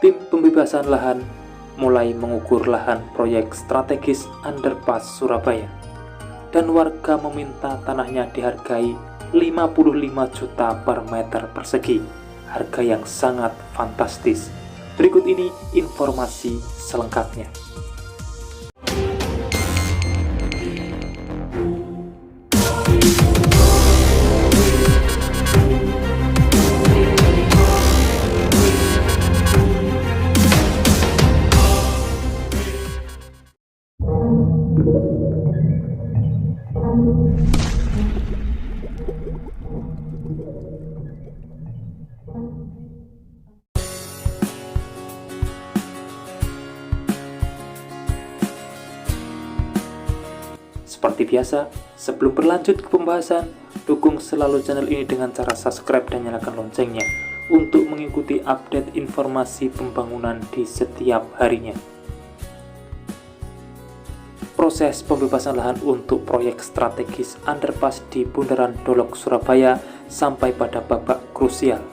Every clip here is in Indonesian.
Tim pembebasan lahan mulai mengukur lahan proyek strategis underpass Surabaya, dan warga meminta tanahnya dihargai 55 juta per meter persegi, harga yang sangat fantastis. Berikut ini informasi selengkapnya. Seperti biasa, sebelum berlanjut ke pembahasan, dukung selalu channel ini dengan cara subscribe dan nyalakan loncengnya untuk mengikuti update informasi pembangunan di setiap harinya. Proses pembebasan lahan untuk proyek strategis underpass di Bundaran Dolok, Surabaya sampai pada babak krusial.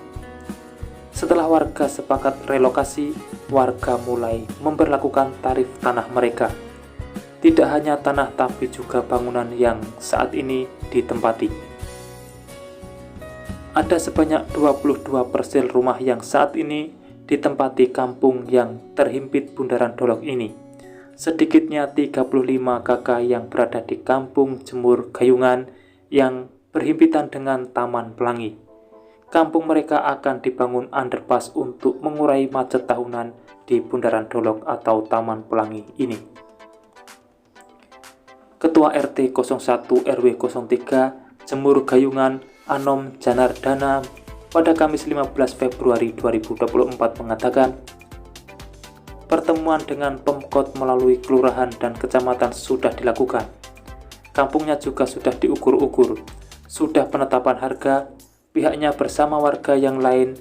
Setelah warga sepakat relokasi, warga mulai memberlakukan tarif tanah mereka. Tidak hanya tanah tapi juga bangunan yang saat ini ditempati. Ada sebanyak 22 persel rumah yang saat ini ditempati kampung yang terhimpit Bundaran Dolok ini. Sedikitnya 35 kakak yang berada di kampung Jemur Gayungan yang berhimpitan dengan Taman Pelangi. Kampung mereka akan dibangun underpass untuk mengurai macet tahunan di Bundaran Dolok atau Taman Pelangi ini. Ketua RT 01 RW 03 Jemur Gayungan Anom Janardana pada Kamis 15 Februari 2024 mengatakan, pertemuan dengan Pemkot melalui kelurahan dan kecamatan sudah dilakukan. Kampungnya juga sudah diukur-ukur. Sudah penetapan harga, pihaknya bersama warga yang lain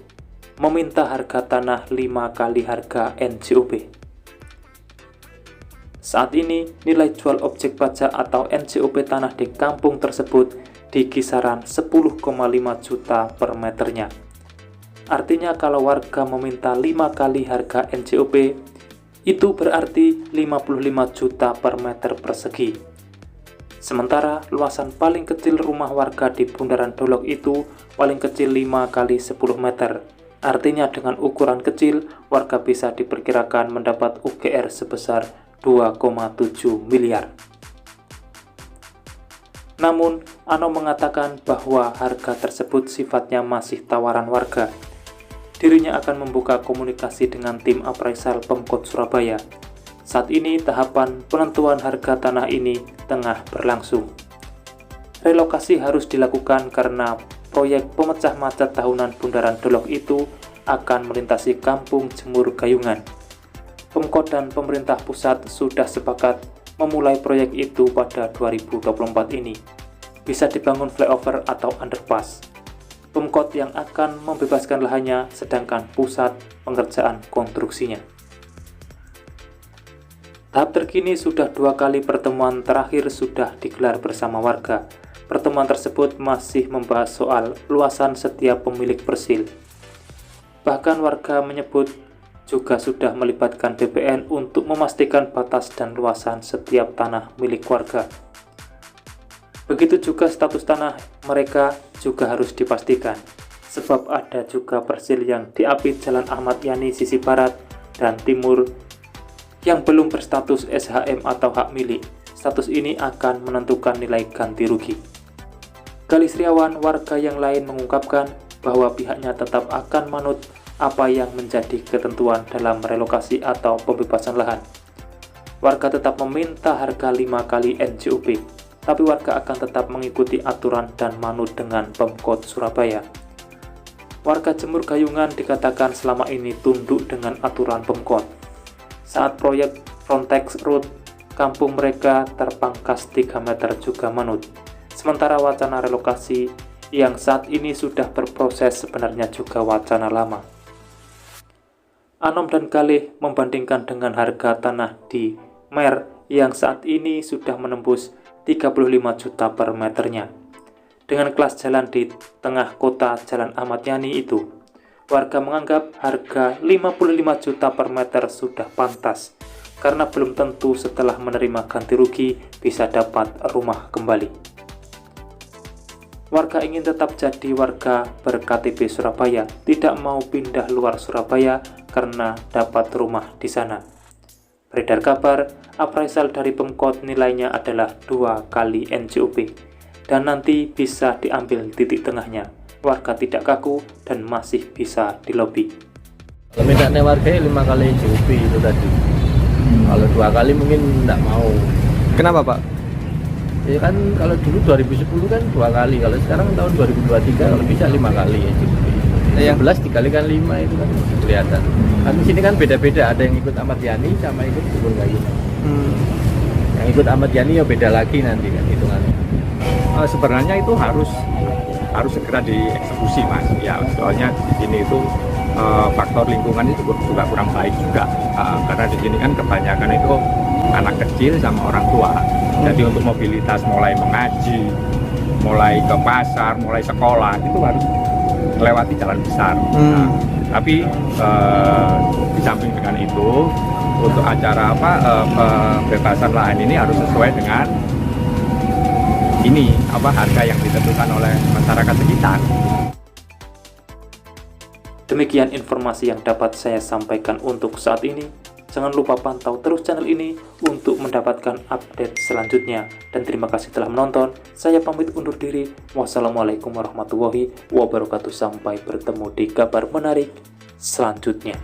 meminta harga tanah 5 kali harga NJOP. Saat ini, nilai jual objek pajak atau NJOP tanah di kampung tersebut di kisaran 10,5 juta per meternya. Artinya kalau warga meminta 5 kali harga NJOP, itu berarti 55 juta per meter persegi. Sementara luasan paling kecil rumah warga di Bundaran Dolok itu paling kecil 5 kali 10 meter. Artinya dengan ukuran kecil, warga bisa diperkirakan mendapat UGR sebesar 2,7 miliar. Namun, Ano mengatakan bahwa harga tersebut sifatnya masih tawaran warga. Dirinya akan membuka komunikasi dengan tim appraisal Pemkot Surabaya. Saat ini tahapan penentuan harga tanah ini tengah berlangsung. Relokasi harus dilakukan karena proyek pemecah macet tahunan Bundaran Dolok itu akan melintasi kampung Jemur Gayungan. Pemkot dan pemerintah pusat sudah sepakat memulai proyek itu pada 2024 ini. Bisa dibangun flyover atau underpass. Pemkot yang akan membebaskan lahannya, sedangkan pusat pengerjaan konstruksinya. Tahap terkini sudah 2 kali pertemuan terakhir sudah digelar bersama warga. Pertemuan tersebut masih membahas soal luasan setiap pemilik persil. Bahkan warga menyebut juga sudah melibatkan BPN untuk memastikan batas dan luasan setiap tanah milik warga. Begitu juga status tanah mereka juga harus dipastikan, sebab ada juga persil yang diapit Jalan Ahmad Yani sisi barat dan timur yang belum berstatus SHM atau hak milik. Status ini akan menentukan nilai ganti rugi. Galis Riawan, warga yang lain mengungkapkan bahwa pihaknya tetap akan manut apa yang menjadi ketentuan dalam relokasi atau pembebasan lahan. Warga tetap meminta harga 5 kali NJOP, tapi warga akan tetap mengikuti aturan dan manut dengan Pemkot Surabaya. Warga Jemur Gayungan dikatakan selama ini tunduk dengan aturan Pemkot. Saat proyek Frontex Road, kampung mereka terpangkas 3 meter juga manut. Sementara wacana relokasi yang saat ini sudah berproses sebenarnya juga wacana lama. Anom dan Galih membandingkan dengan harga tanah di Mer yang saat ini sudah menembus 35 juta per meternya. Dengan kelas jalan di tengah kota Jalan Ahmad Yani itu, Warga menganggap harga 55 juta per meter sudah pantas, karena belum tentu setelah menerima ganti rugi bisa dapat rumah kembali. Warga ingin tetap jadi warga ber-KTP Surabaya, tidak mau pindah luar Surabaya karena dapat rumah di sana. Beredar kabar, appraisal dari Pemkot nilainya adalah 2 kali NJOP, dan nanti bisa diambil titik tengahnya. Warga tidak kaku dan masih bisa dilobi. Mintanya warga 5 kali NJOP itu tadi. Kalau 2 kali mungkin tidak mau. Kenapa Pak? Ya kan kalau dulu 2010 kan 2 kali, kalau sekarang tahun 2023 kalau bisa 5 kali NJOP. 11 dikalikan 5 itu kan kelihatan. Kan di sini kan beda-beda, ada yang ikut Ahmad Yani sama ikut Gubernur Gayu. Yang ikut Ahmad Yani ya beda lagi nanti kan hitungannya. Sebenarnya itu harus segera dieksekusi Mas. Ya soalnya di sini itu faktor lingkungan itu juga kurang baik juga. Karena di sini kan kebanyakan itu anak kecil sama orang tua. Jadi untuk mobilitas mulai mengaji, mulai ke pasar, mulai sekolah itu harus melewati jalan besar. Tapi di samping dengan itu, untuk acara pembebasan lahan ini harus sesuai dengan harga yang ditentukan oleh masyarakat sekitar. Demikian informasi yang dapat saya sampaikan untuk saat ini. Jangan lupa pantau terus channel ini untuk mendapatkan update selanjutnya. Dan terima kasih telah menonton. Saya pamit undur diri. Wassalamualaikum warahmatullahi wabarakatuh. Sampai bertemu di kabar menarik selanjutnya.